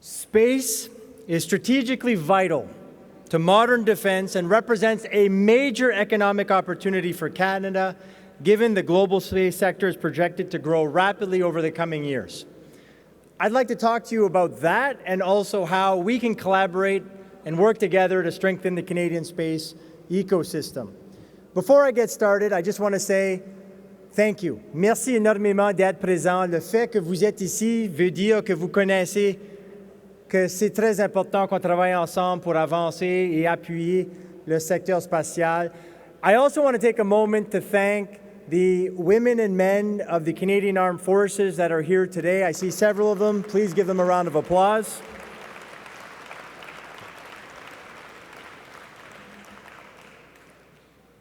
Space is strategically vital to modern defense and represents a major economic opportunity for Canada, given the global space sector is projected to grow rapidly over the coming years. I'd like to talk to you about that and also how we can collaborate and work together to strengthen the Canadian space ecosystem. Before I get started, I just want to say thank you. Merci énormément d'être présent. Le fait que vous êtes ici veut dire que vous connaissez que c'est très important qu'on travaille ensemble pour avancer et appuyer le secteur spatial. I also want to take a moment to thank the women and men of the Canadian Armed Forces that are here today. I see several of them. Please give them a round of applause.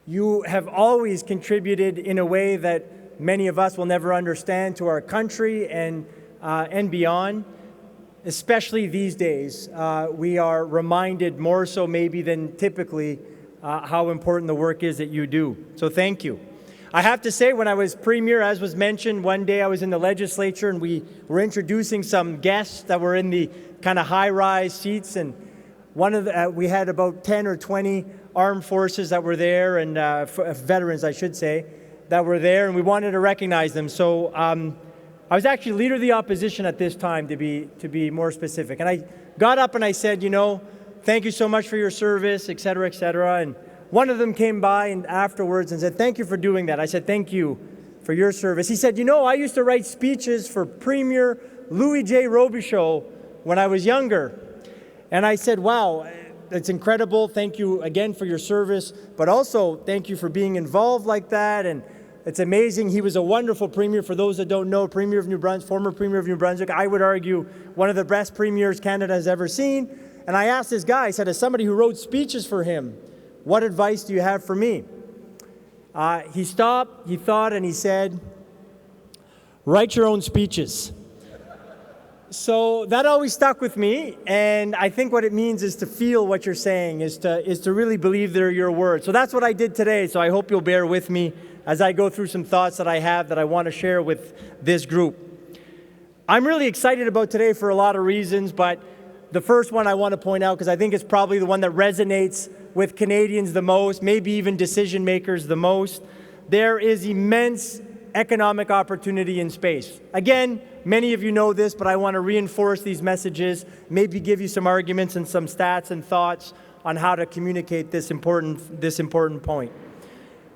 You have always contributed in a way that many of us will never understand to our country and beyond. Especially these days, we are reminded more so maybe than typically how important the work is that you do. So thank you. I have to say, when I was Premier, as was mentioned, one day I was in the legislature and we were introducing some guests that were in the kind of high-rise seats, and we had about 10 or 20 armed forces that were there, and veterans, I should say, that were there, and we wanted to recognize them. So I was actually leader of the opposition at this time, to be more specific. And I got up and I said, you know, thank you so much for your service, et cetera, et cetera. And one of them came by and afterwards and said, thank you for doing that. I said, thank you for your service. He said, you know, I used to write speeches for Premier Louis J. Robichaud when I was younger. And I said, wow, it's incredible. Thank you again for your service, but also thank you for being involved like that. And it's amazing. He was a wonderful premier. For those that don't know, Premier of New Brunswick, former Premier of New Brunswick, I would argue one of the best premiers Canada has ever seen. And I asked this guy, I said, as somebody who wrote speeches for him, what advice do you have for me? He stopped, he thought, and he said, write your own speeches. So that always stuck with me, and I think what it means is to feel what you're saying, is to really believe they're your words. So that's what I did today, so I hope you'll bear with me as I go through some thoughts that I have that I want to share with this group. I'm really excited about today for a lot of reasons, but the first one I want to point out, because I think it's probably the one that resonates with Canadians the most, maybe even decision makers the most. There is immense economic opportunity in space. Again, many of you know this, but I want to reinforce these messages, maybe give you some arguments and some stats and thoughts on how to communicate this important point.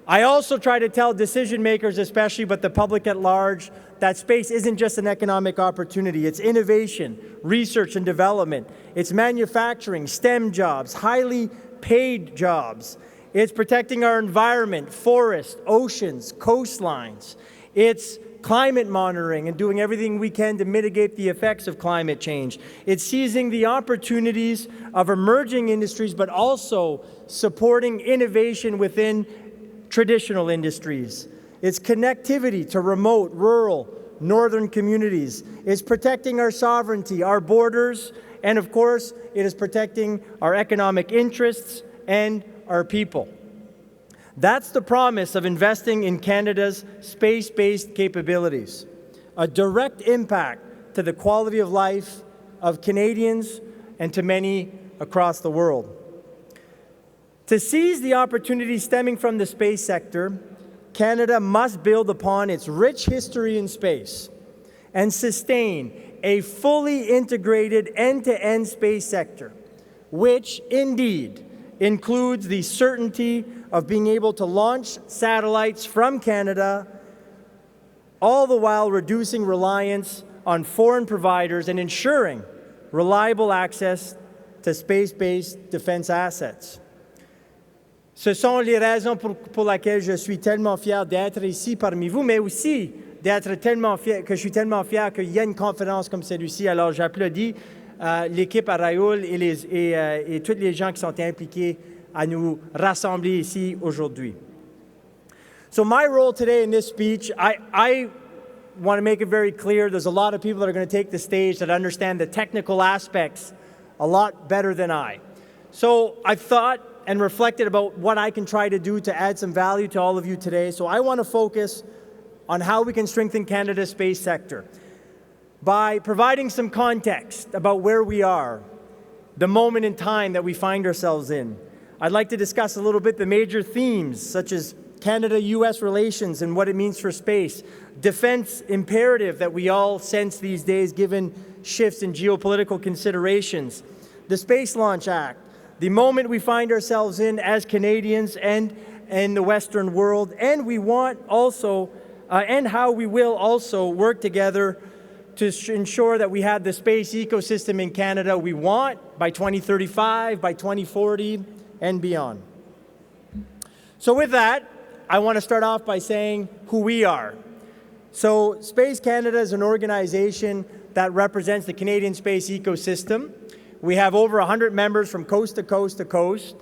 I also try to tell decision makers especially, but the public at large, that space isn't just an economic opportunity. It's innovation, research and development. It's manufacturing, STEM jobs, highly paid jobs. It's protecting our environment, forests, oceans, coastlines. It's climate monitoring and doing everything we can to mitigate the effects of climate change. It's seizing the opportunities of emerging industries, but also supporting innovation within traditional industries. It's connectivity to remote, rural, northern communities. It's protecting our sovereignty, our borders, and of course, it is protecting our economic interests and our people. That's the promise of investing in Canada's space-based capabilities, a direct impact to the quality of life of Canadians and to many across the world. To seize the opportunities stemming from the space sector, Canada must build upon its rich history in space and sustain a fully integrated end-to-end space sector, which indeed includes the certainty of being able to launch satellites from Canada, all the while reducing reliance on foreign providers and ensuring reliable access to space-based defense assets. Ce sont les raisons pour lesquelles je suis tellement fier d'être ici parmi vous, mais aussi d'être tellement fier, que je suis tellement fier qu'il y a une conférence comme celle-ci. Alors j'applaudis l'équipe à Raoul et tous les gens qui sont impliqués à nous rassembler ici aujourd'hui. So my role today in this speech, I want to make it very clear, there's a lot of people that are going to take the stage that understand the technical aspects a lot better than I. So I've thought and reflected about what I can try to do to add some value to all of you today. So I want to focus on how we can strengthen Canada's space sector. by providing some context about where we are, the moment in time that we find ourselves in. I'd like to discuss a little bit the major themes, such as Canada-U.S. relations and what it means for space, defense imperative that we all sense these days given shifts in geopolitical considerations, the Space Launch Act, the moment we find ourselves in as Canadians and in the Western world, and we want also, and how we will also work together to ensure that we have the space ecosystem in Canada we want by 2035, by 2040, and beyond. So with that, I want to start off by saying who we are. So Space Canada is an organization that represents the Canadian space ecosystem. We have over 100 members from coast to coast to coast.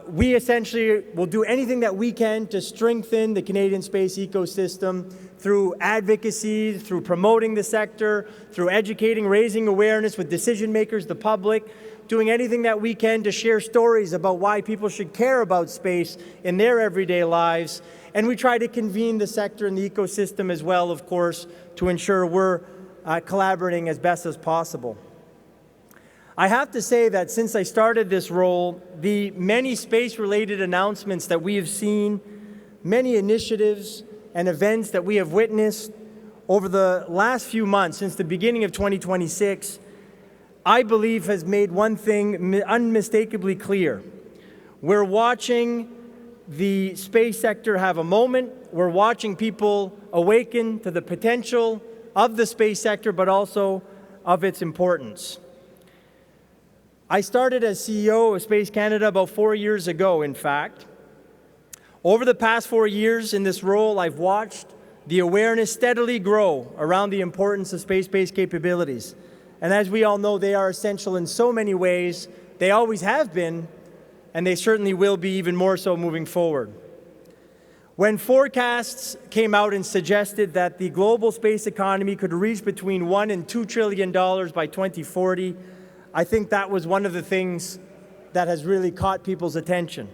We essentially will do anything that we can to strengthen the Canadian space ecosystem through advocacy, through promoting the sector, through educating, raising awareness with decision makers, the public, doing anything that we can to share stories about why people should care about space in their everyday lives. And we try to convene the sector and the ecosystem as well, of course, to ensure we're collaborating as best as possible. I have to say that since I started this role, the many space-related announcements that we have seen, many initiatives and events that we have witnessed over the last few months, since the beginning of 2026, I believe has made one thing unmistakably clear. We're watching the space sector have a moment. We're watching people awaken to the potential of the space sector, but also of its importance. I started as CEO of Space Canada about 4 years ago, in fact. Over the past 4 years in this role, I've watched the awareness steadily grow around the importance of space-based capabilities. And as we all know, they are essential in so many ways. They always have been, and they certainly will be even more so moving forward. When forecasts came out and suggested that the global space economy could reach between $1 and $2 trillion by 2040, I think that was one of the things that has really caught people's attention.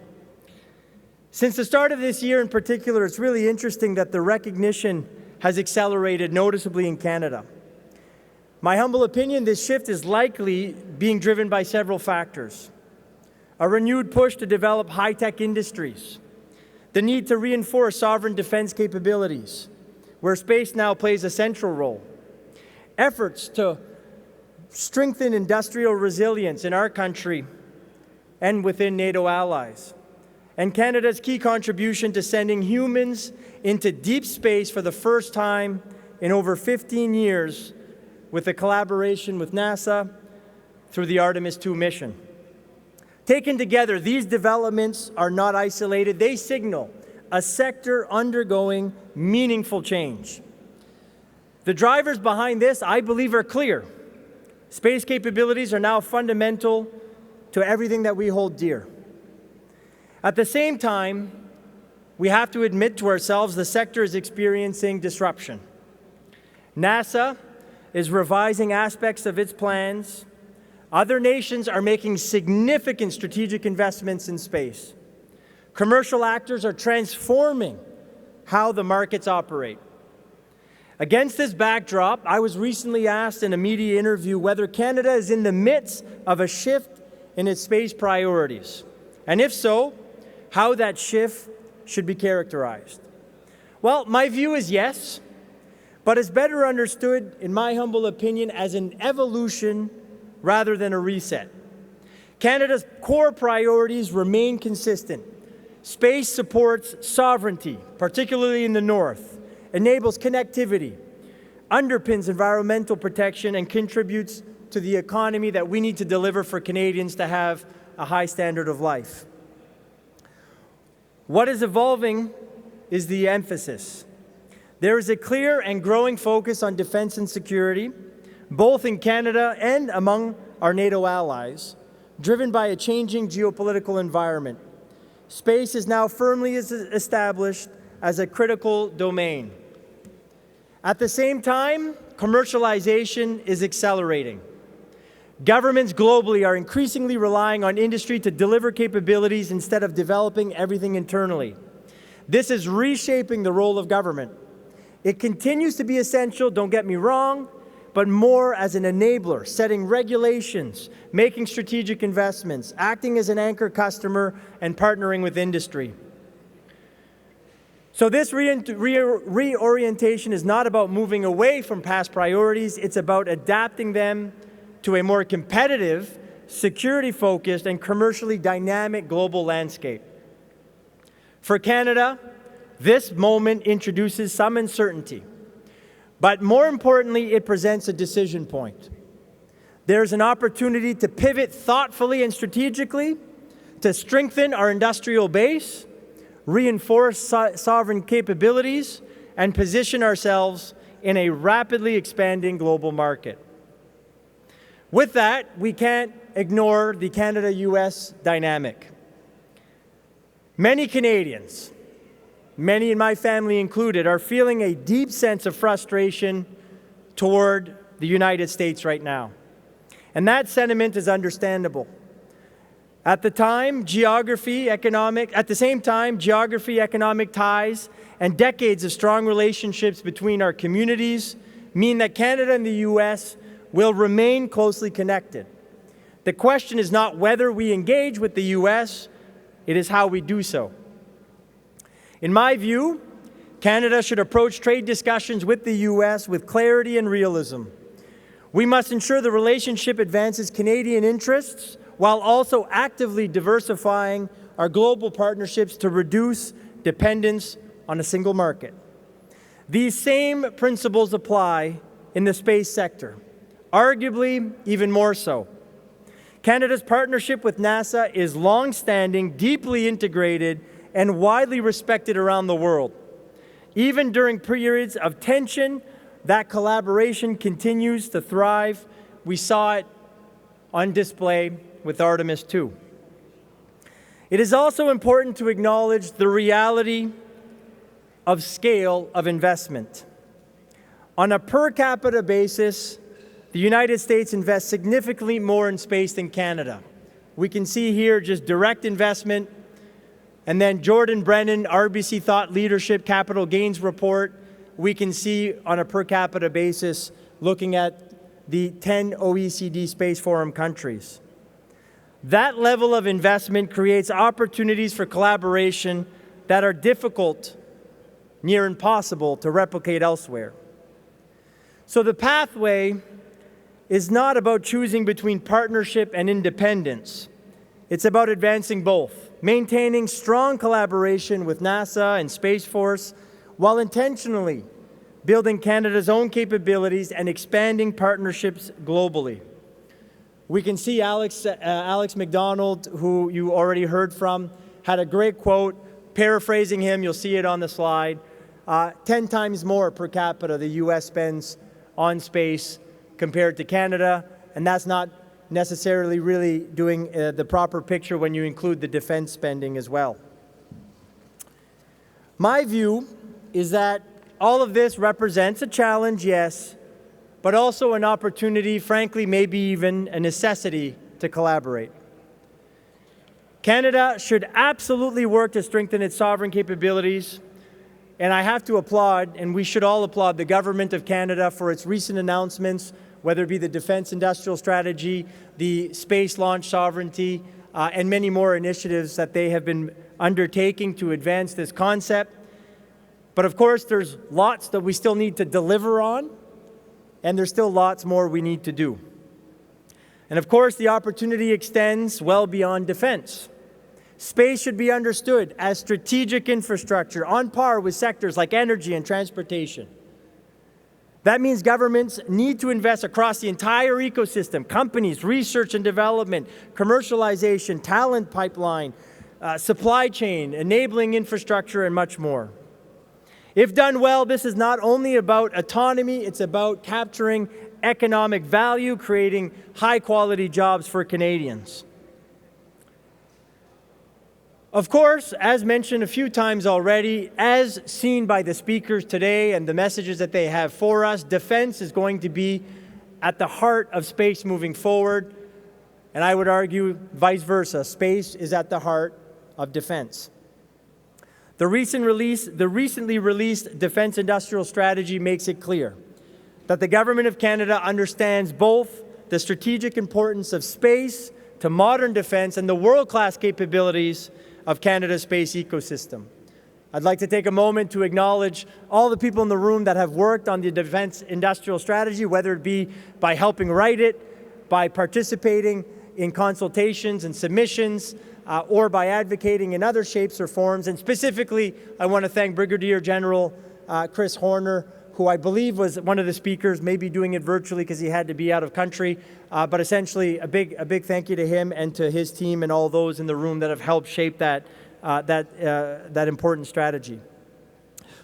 Since the start of this year in particular, it's really interesting that the recognition has accelerated noticeably in Canada. My humble opinion, this shift is likely being driven by several factors. A renewed push to develop high-tech industries, the need to reinforce sovereign defense capabilities, where space now plays a central role, efforts to strengthen industrial resilience in our country and within NATO allies, and Canada's key contribution to sending humans into deep space for the first time in over 15 years with a collaboration with NASA through the Artemis II mission. Taken together, these developments are not isolated. They signal a sector undergoing meaningful change. The drivers behind this, I believe, are clear. Space capabilities are now fundamental to everything that we hold dear. At the same time, we have to admit to ourselves the sector is experiencing disruption. NASA is revising aspects of its plans. Other nations are making significant strategic investments in space. Commercial actors are transforming how the markets operate. Against this backdrop, I was recently asked in a media interview whether Canada is in the midst of a shift in its space priorities, and if so, how that shift should be characterized. Well, my view is yes, but it's better understood, in my humble opinion, as an evolution rather than a reset. Canada's core priorities remain consistent. Space supports sovereignty, particularly in the north, enables connectivity, underpins environmental protection, and contributes to the economy that we need to deliver for Canadians to have a high standard of life. What is evolving is the emphasis. There is a clear and growing focus on defense and security, both in Canada and among our NATO allies, driven by a changing geopolitical environment. Space is now firmly established as a critical domain. At the same time, commercialization is accelerating. Governments globally are increasingly relying on industry to deliver capabilities instead of developing everything internally. This is reshaping the role of government. It continues to be essential, don't get me wrong, but more as an enabler, setting regulations, making strategic investments, acting as an anchor customer, and partnering with industry. So this reorientation is not about moving away from past priorities, it's about adapting them to a more competitive, security-focused, and commercially dynamic global landscape. For Canada, this moment introduces some uncertainty, but more importantly, it presents a decision point. There's an opportunity to pivot thoughtfully and strategically, to strengthen our industrial base, reinforce sovereign capabilities, and position ourselves in a rapidly expanding global market. With that, we can't ignore the Canada-US dynamic. Many Canadians, many in my family included, are feeling a deep sense of frustration toward the United States right now. And that sentiment is understandable. At the same time, geography, economic ties, and decades of strong relationships between our communities mean that Canada and the U.S. will remain closely connected. The question is not whether we engage with the U.S., it is how we do so. In my view, Canada should approach trade discussions with the U.S. with clarity and realism. We must ensure the relationship advances Canadian interests while also actively diversifying our global partnerships to reduce dependence on a single market. These same principles apply in the space sector, arguably even more so. Canada's partnership with NASA is long-standing, deeply integrated, and widely respected around the world. Even during periods of tension, that collaboration continues to thrive. We saw it on display with Artemis II. It is also important to acknowledge the reality of scale of investment. On a per capita basis, the United States invests significantly more in space than Canada. We can see here just direct investment, and then Jordan Brennan, RBC Thought Leadership Capital Gains Report, we can see on a per capita basis looking at the 10 OECD Space Forum countries. That level of investment creates opportunities for collaboration that are difficult, near impossible, to replicate elsewhere. So the pathway is not about choosing between partnership and independence. It's about advancing both, maintaining strong collaboration with NASA and Space Force while intentionally building Canada's own capabilities and expanding partnerships globally. We can see Alex McDonald, who you already heard from, had a great quote. Paraphrasing him, you'll see it on the slide. 10 times more per capita the U.S. spends on space compared to Canada, and that's not necessarily really doing the proper picture when you include the defense spending as well. My view is that all of this represents a challenge, yes, but also an opportunity, frankly, maybe even a necessity to collaborate. Canada should absolutely work to strengthen its sovereign capabilities, and I have to applaud, and we should all applaud, the Government of Canada for its recent announcements, whether it be the Defense Industrial Strategy, the Space Launch Sovereignty, and many more initiatives that they have been undertaking to advance this concept. But of course, there's lots that we still need to deliver on, and there's still lots more we need to do. And of course, the opportunity extends well beyond defense. Space should be understood as strategic infrastructure on par with sectors like energy and transportation. That means governments need to invest across the entire ecosystem: companies, research and development, commercialization, talent pipeline, supply chain, enabling infrastructure, and much more. If done well, this is not only about autonomy, it's about capturing economic value, creating high-quality jobs for Canadians. Of course, as mentioned a few times already, as seen by the speakers today and the messages that they have for us, defense is going to be at the heart of space moving forward, and I would argue vice versa. Space is at the heart of defense. The recently released Defense Industrial Strategy makes it clear that the Government of Canada understands both the strategic importance of space to modern defense and the world-class capabilities of Canada's space ecosystem. I'd like to take a moment to acknowledge all the people in the room that have worked on the defense industrial strategy, whether it be by helping write it, by participating in consultations and submissions, or by advocating in other shapes or forms. And specifically, I want to thank Brigadier General Chris Horner, who I believe was one of the speakers, maybe doing it virtually because he had to be out of country. But essentially, a big thank you to him and to his team and all those in the room that have helped shape that important strategy.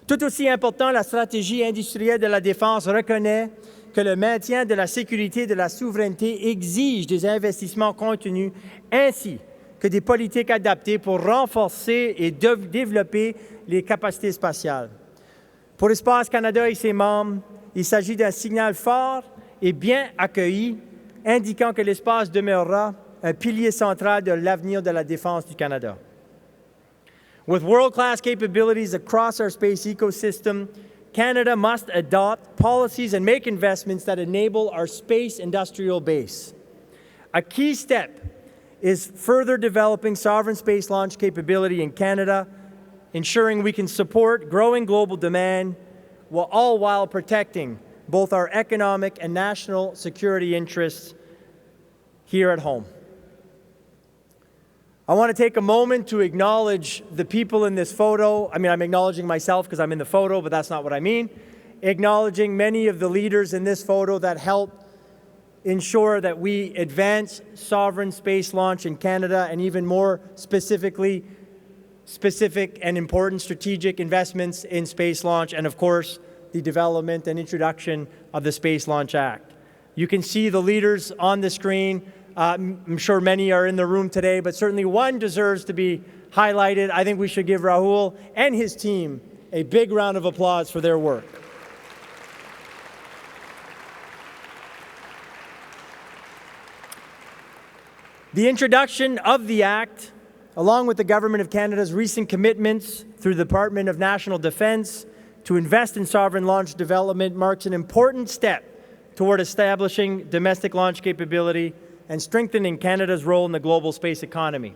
Tout aussi important, la stratégie industrielle de la défense reconnaît que le maintien de la sécurité et de la souveraineté exige des investissements contenus ainsi que des politiques adaptées pour renforcer et développer les capacités spatiales. Pour Espace Canada et ses membres, il s'agit d'un signal fort et bien accueilli, indiquant que l'espace demeurera un pilier central de l'avenir de la défense du Canada. With world-class capabilities across our space ecosystem, Canada must adopt policies and make investments that enable our space industrial base. A key step is further developing sovereign space launch capability in Canada, ensuring we can support growing global demand, all while protecting both our economic and national security interests here at home. I want to take a moment to acknowledge the people in this photo. I mean, I'm acknowledging myself because I'm in the photo, but that's not what I mean. Acknowledging many of the leaders in this photo that helped ensure that we advance sovereign space launch in Canada, and even more specifically, specific and important strategic investments in space launch, and of course, the development and introduction of the Space Launch Act. You can see the leaders on the screen. I'm sure many are in the room today, but certainly one deserves to be highlighted. I think we should give Rahul and his team a big round of applause for their work. The introduction of the Act, along with the Government of Canada's recent commitments through the Department of National Defence to invest in sovereign launch development, marks an important step toward establishing domestic launch capability and strengthening Canada's role in the global space economy.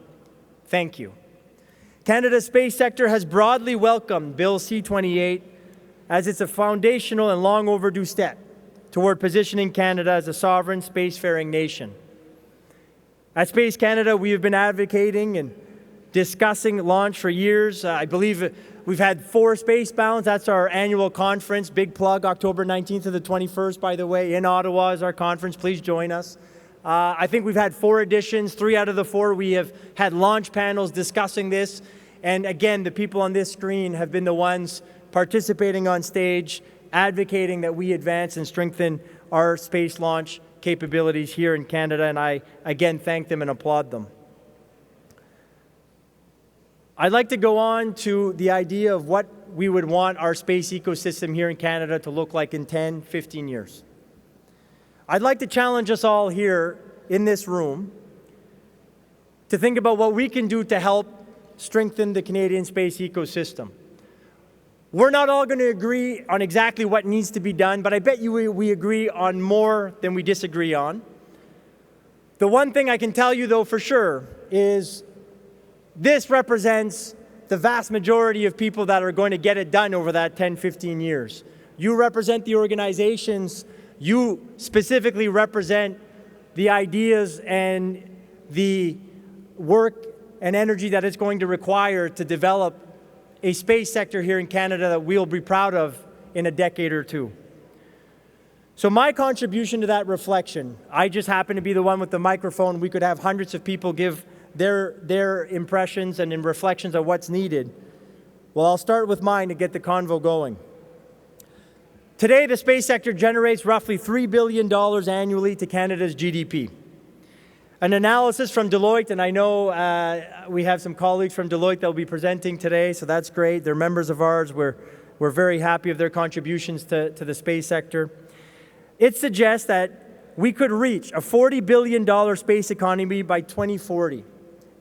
Thank you. Canada's space sector has broadly welcomed Bill C-28 as it's a foundational and long overdue step toward positioning Canada as a sovereign spacefaring nation. At Space Canada, we have been advocating and discussing launch for years. I believe we've had 4 Spacebounds. That's our annual conference. Big plug, October 19th to the 21st, by the way. In Ottawa is our conference. Please join us. I think we've had 4 editions. 3 out of the 4 we have had launch panels discussing this. And again, the people on this screen have been the ones participating on stage, advocating that we advance and strengthen our space launch capabilities here in Canada. And I, again, thank them and applaud them. I'd like to go on to the idea of what we would want our space ecosystem here in Canada to look like in 10, 15 years. I'd like to challenge us all here in this room to think about what we can do to help strengthen the Canadian space ecosystem. We're not all going to agree on exactly what needs to be done, but I bet you we agree on more than we disagree on. The one thing I can tell you, though, for sure, is this represents the vast majority of people that are going to get it done over that 10, 15 years. You represent the organizations. You specifically represent the ideas and the work and energy that it's going to require to develop a space sector here in Canada that we'll be proud of in a decade or two. So my contribution to that reflection, I just happen to be the one with the microphone. We could have hundreds of people give their impressions and reflections of what's needed. Well, I'll start with mine to get the convo going. Today, the space sector generates roughly $3 billion annually to Canada's GDP. An analysis from Deloitte, and I know we have some colleagues from Deloitte that will be presenting today, so that's great. They're members of ours. We're very happy of their contributions to the space sector. It suggests that we could reach a $40 billion space economy by 2040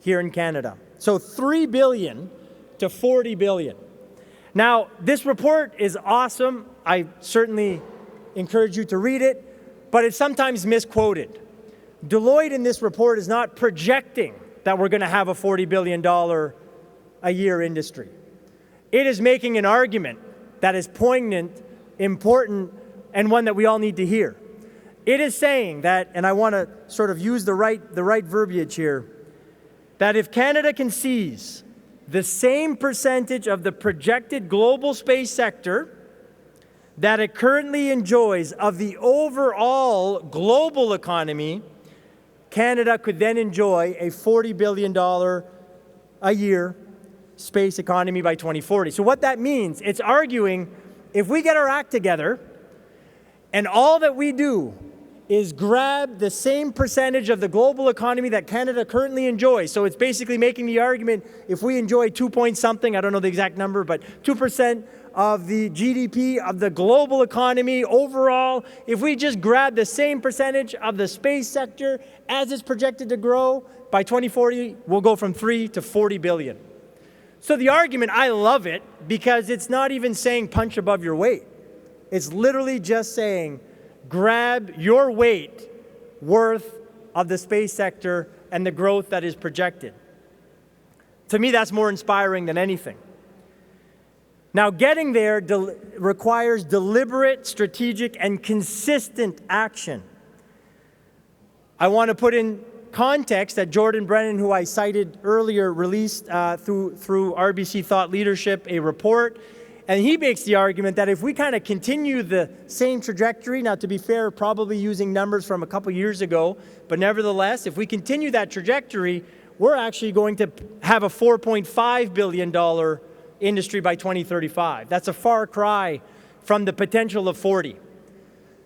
here in Canada. So $3 billion to $40 billion. Now, this report is awesome. I certainly encourage you to read it, but it's sometimes misquoted. Deloitte in this report is not projecting that we're going to have a $40 billion a year industry. It is making an argument that is poignant, important, and one that we all need to hear. It is saying that, and I want to sort of use the right verbiage here, that if Canada can seize the same percentage of the projected global space sector that it currently enjoys of the overall global economy, Canada could then enjoy a $40 billion a year space economy by 2040. So what that means, it's arguing if we get our act together and all that we do is grab the same percentage of the global economy that Canada currently enjoys. So it's basically making the argument if we enjoy 2 point something, I don't know the exact number, but 2% of the GDP of the global economy overall, if we just grab the same percentage of the space sector as it's projected to grow, by 2040, we'll go from 3 to 40 billion. So the argument, I love it because it's not even saying punch above your weight. It's literally just saying grab your weight worth of the space sector and the growth that is projected. To me, that's more inspiring than anything. Now, getting there requires deliberate, strategic, and consistent action. I want to put in context that Jordan Brennan, who I cited earlier, released through RBC Thought Leadership a report. And he makes the argument that if we kind of continue the same trajectory, now to be fair, probably using numbers from a couple years ago, but nevertheless, if we continue that trajectory, we're actually going to have a $4.5 billion industry by 2035. That's a far cry from the potential of 40.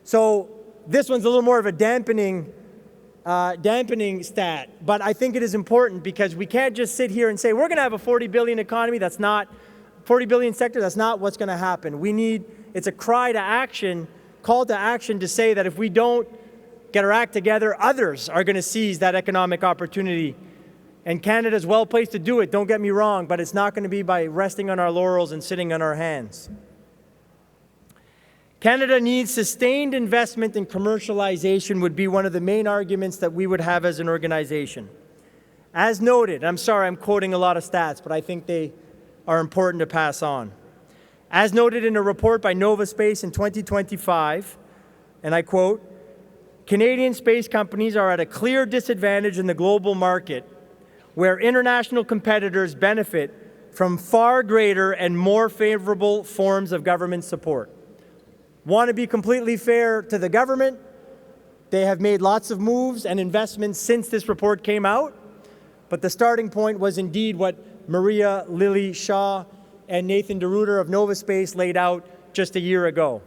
So this one's a little more of a dampening stat, but I think it is important because we can't just sit here and say we're going to have a 40 billion economy. That's not 40 billion sector. That's not what's going to happen. It's a cry to action, call to action to say that if we don't get our act together, others are going to seize that economic opportunity. And Canada's well placed to do it, don't get me wrong, but it's not going to be by resting on our laurels and sitting on our hands. Canada needs sustained investment in commercialization would be one of the main arguments that we would have as an organization. As noted, I'm sorry I'm quoting a lot of stats, but I think they are important to pass on. As noted in a report by Nova Space in 2025, and I quote, Canadian space companies are at a clear disadvantage in the global market where international competitors benefit from far greater and more favorable forms of government support. Want to be completely fair to the government, they have made lots of moves and investments since this report came out, but the starting point was indeed what Maria Lily Shaw and Nathan DeRuiter of Nova Space laid out just a year ago.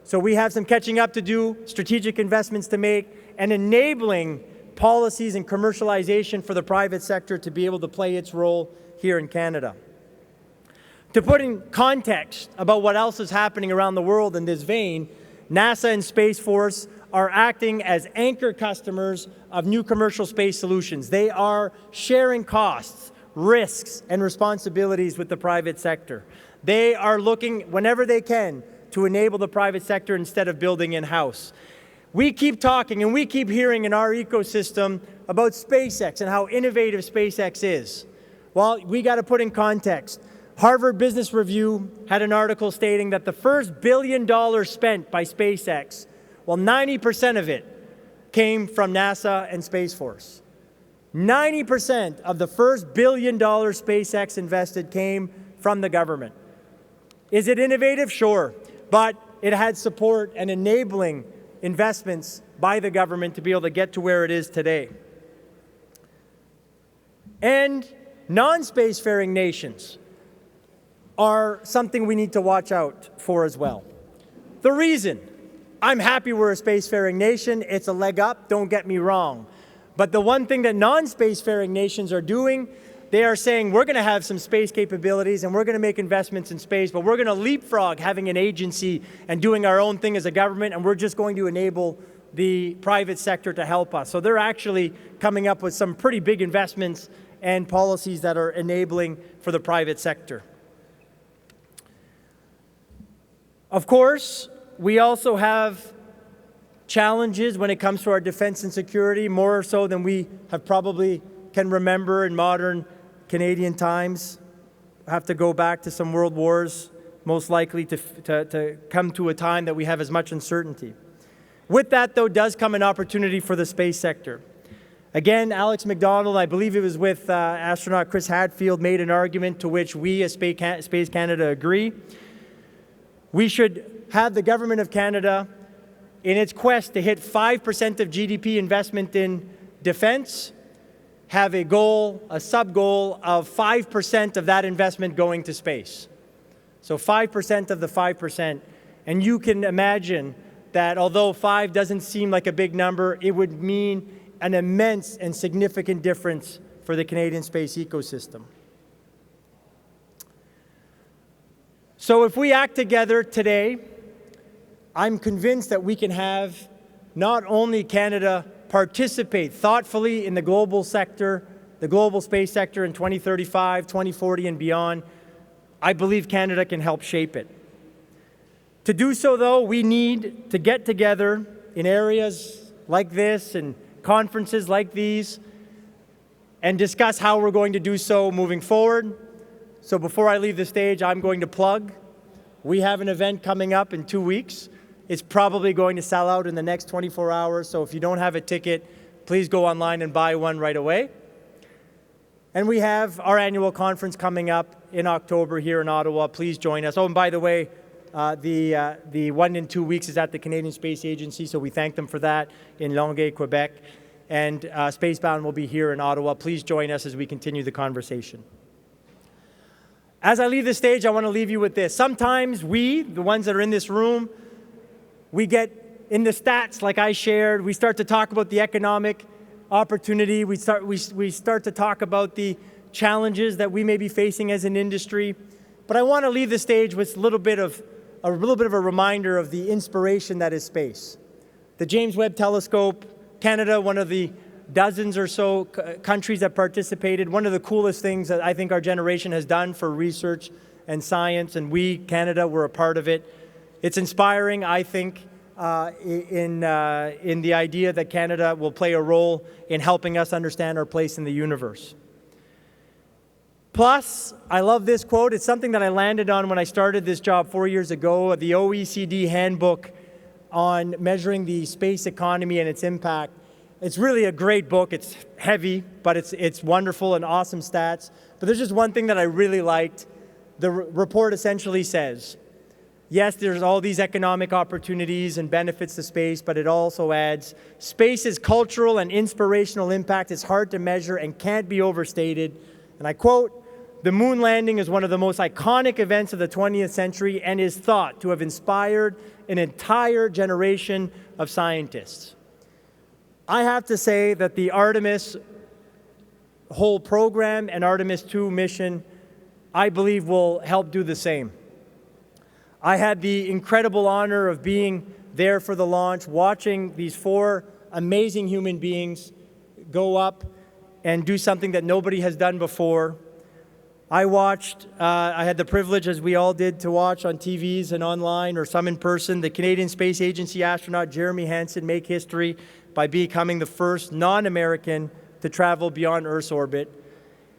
So we have some catching up to do, strategic investments to make, and enabling policies and commercialization for the private sector to be able to play its role here in Canada. To put in context about what else is happening around the world in this vein, NASA and Space Force are acting as anchor customers of new commercial space solutions. They are sharing costs, risks, and responsibilities with the private sector. They are looking, whenever they can, to enable the private sector instead of building in-house. We keep talking and we keep hearing in our ecosystem about SpaceX and how innovative SpaceX is. Well, we got to put in context. Harvard Business Review had an article stating that the first $1 billion spent by SpaceX, well, 90% of it came from NASA and Space Force. 90% of the first $1 billion SpaceX invested came from the government. Is it innovative? Sure. But it had support and enabling investments by the government to be able to get to where it is today. And non-spacefaring nations are something we need to watch out for as well. The reason, I'm happy we're a spacefaring nation. It's a leg up, don't get me wrong. But the one thing that non-spacefaring nations are doing, they are saying we're going to have some space capabilities and we're going to make investments in space, but we're going to leapfrog having an agency and doing our own thing as a government, and we're just going to enable the private sector to help us. So they're actually coming up with some pretty big investments and policies that are enabling for the private sector. Of course, we also have challenges when it comes to our defense and security, more so than we have probably can remember in modern Canadian times. Have to go back to some world wars, most likely to come to a time that we have as much uncertainty. With that, though, does come an opportunity for the space sector. Again, Alex McDonald, I believe it was with astronaut Chris Hadfield, made an argument to which we as Space Canada agree. We should have the Government of Canada, in its quest to hit 5% of GDP investment in defense, have a goal, a sub-goal of 5% of that investment going to space. So 5% of the 5%. And you can imagine that although 5 doesn't seem like a big number, it would mean an immense and significant difference for the Canadian space ecosystem. So if we act together today, I'm convinced that we can have not only Canada participate thoughtfully in the global sector, the global space sector in 2035, 2040 and beyond. I believe Canada can help shape it. To do so, though, we need to get together in areas like this and conferences like these and discuss how we're going to do so moving forward. So before I leave the stage, I'm going to plug. We have an event coming up in 2 weeks. It's probably going to sell out in the next 24 hours, so if you don't have a ticket, please go online and buy one right away. And we have our annual conference coming up in October here in Ottawa. Please join us. Oh, and by the way, the one in 2 weeks is at the Canadian Space Agency, so we thank them for that in Longueuil, Quebec. And Spacebound will be here in Ottawa. Please join us as we continue the conversation. As I leave the stage, I want to leave you with this. Sometimes we, the ones that are in this room, we get in the stats like I shared, we start to talk about the economic opportunity, we start to talk about the challenges that we may be facing as an industry. But I want to leave the stage with a little bit of a reminder of the inspiration that is space. The James Webb Telescope, Canada, one of the dozens or so countries that participated, one of the coolest things that I think our generation has done for research and science, and we, Canada, were a part of it. It's inspiring, I think, in the idea that Canada will play a role in helping us understand our place in the universe. Plus, I love this quote. It's something that I landed on when I started this job 4 years ago, the OECD handbook on measuring the space economy and its impact. It's really a great book. It's heavy, but it's wonderful and awesome stats. But there's just one thing that I really liked. The report essentially says, yes, there's all these economic opportunities and benefits to space, but it also adds, space's cultural and inspirational impact is hard to measure and can't be overstated. And I quote, "The moon landing is one of the most iconic events of the 20th century and is thought to have inspired an entire generation of scientists." I have to say that the Artemis whole program and Artemis 2 mission, I believe, will help do the same. I had the incredible honor of being there for the launch, watching these 4 amazing human beings go up and do something that nobody has done before. I watched, I had the privilege, as we all did, to watch on TVs and online or some in person, the Canadian Space Agency astronaut Jeremy Hansen make history by becoming the first non-American to travel beyond Earth's orbit.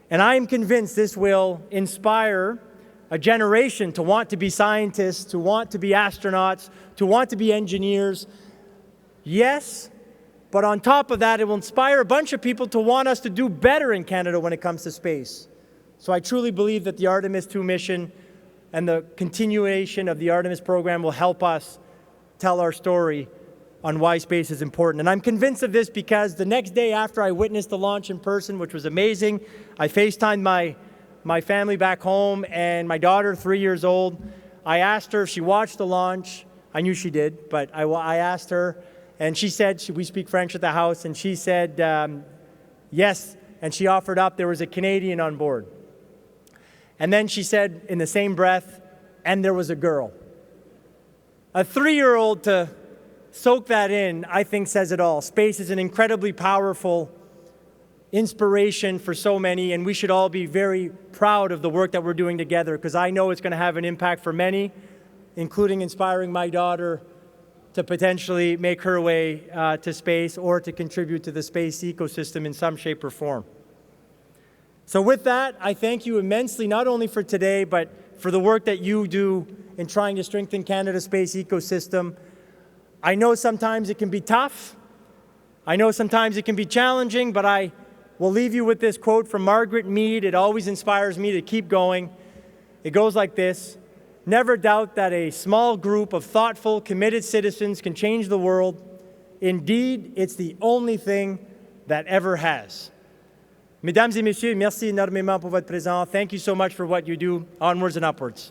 And I am convinced this will inspire a generation to want to be scientists, to want to be astronauts, to want to be engineers. Yes, but on top of that, it will inspire a bunch of people to want us to do better in Canada when it comes to space. So I truly believe that the Artemis 2 mission and the continuation of the Artemis program will help us tell our story on why space is important. And I'm convinced of this because the next day after I witnessed the launch in person, which was amazing, I FaceTimed my family back home and my daughter, 3 years old. I asked her if she watched the launch. I knew she did, but I asked her, and she said, we speak French at the house, and she said yes, and she offered up there was a Canadian on board. And then she said in the same breath, and there was a girl. A 3-year-old to soak that in, I think, says it all. Space is an incredibly powerful inspiration for so many, and we should all be very proud of the work that we're doing together, because I know it's going to have an impact for many, including inspiring my daughter to potentially make her way to space or to contribute to the space ecosystem in some shape or form. So with that, I thank you immensely, not only for today, but for the work that you do in trying to strengthen Canada's space ecosystem. I know sometimes it can be tough. I know sometimes it can be challenging, but I will leave you with this quote from Margaret Mead. It always inspires me to keep going. It goes like this: "Never doubt that a small group of thoughtful, committed citizens can change the world. Indeed, it's the only thing that ever has." Mesdames et messieurs, merci énormément pour votre présence. Thank you so much for what you do. Onwards and upwards.